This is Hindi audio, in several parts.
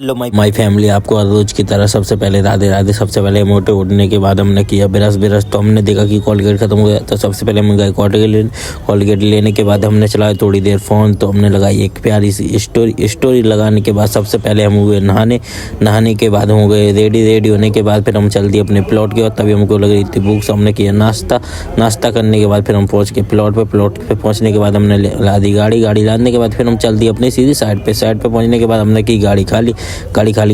हेलो माई फैमिली, आपको हर रोज की तरह सबसे पहले राधे राधे। सबसे पहले मोटे उठने के बाद हमने किया ब्रश तो हमने देखा कि कॉलगेट खत्म हो गया, तो सबसे पहले हम गए कॉलगेट लेने के बाद हमने चलाया थोड़ी देर फ़ोन। तो हमने लगाई एक प्यारी सी स्टोरी लगाने के बाद सबसे पहले हम हुए नहाने के बाद हो गए रेडी होने के बाद फिर हम चल दिए अपने प्लॉट के बाद। तभी हमको लग रही थी भूख, हमने किया नाश्ता करने के बाद फिर हम पहुँच के प्लॉट पे पहुँचने के बाद हमने ला दी गाड़ी लादने के बाद फिर हम चल दिए अपनी सीधी साइड पे पहुँचने के बाद हमने की गाड़ी खाली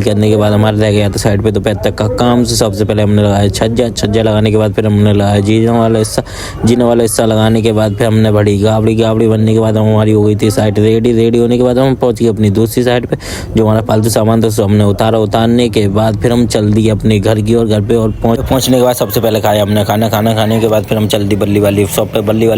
करने के बाद हमारा रह गया था साइड पे दोपहर तक का काम। से सबसे पहले हमने लगाया छज्जा लगाने के बाद फिर हमने लगाया जीने वाला हिस्सा लगाने के बाद फिर हमने बड़ी गावड़ी बनने के बाद हमारी हो गई थी साइड रेडी होने के बाद हम पहुंच गए अपनी दूसरी साइड पे। जो हमारा फालतू सामान था हमने उतारने के बाद फिर हम चल दिए अपने घर की और घर पे और पहुंचने के बाद सबसे पहले खाया हमने खाना खाने के बाद फिर हम चल दी बल्ली वाली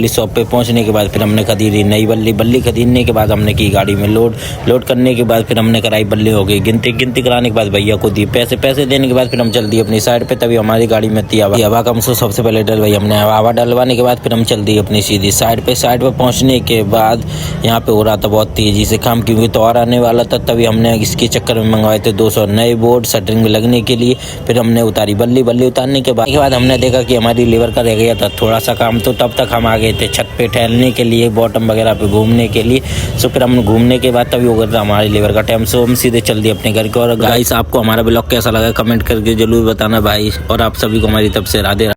शॉप पे पहुंचने के बाद फिर हमने खरीदी नई बल्ली खरीदने के बाद हमने की गाड़ी में लोड करने के बाद फिर हमने कराई बल्ली हो गई गिनती कराने के बाद भैया को दी पैसे देने के बाद फिर हम चल दिए अपनी साइड पे। तभी हमारी गाड़ी में थी हवा कम से सबसे पहले डलवाई हमने। हवा डलवाने के बाद फिर हम चल दिए अपनी सीधी साइड पे पहुंचने के बाद यहाँ पे हो रहा था बहुत तेजी से काम, क्योंकि त्योहार आने वाला था। तभी हमने इसके चक्कर में मंगवाए थे 200 नए बोर्ड शटरिंग में लगने के लिए। फिर हमने उतारी बल्ली उतारने के बाद हमने देखा कि हमारी लेबर का रह गया था थोड़ा सा काम। तो तब तक हम आ गए थे छत पे टहलने के लिए, बॉटम वगैरह पे घूमने के लिए। सो फिर हम घूमने के बाद तभी हो गया था हमारी लेबर का टाइम। सो हम सीधे चल दिए अपने घर को। और गाइस, आपको हमारा ब्लॉग कैसा लगा कमेंट करके जरूर बताना भाई, और आप सभी को हमारी तरफ से राधे।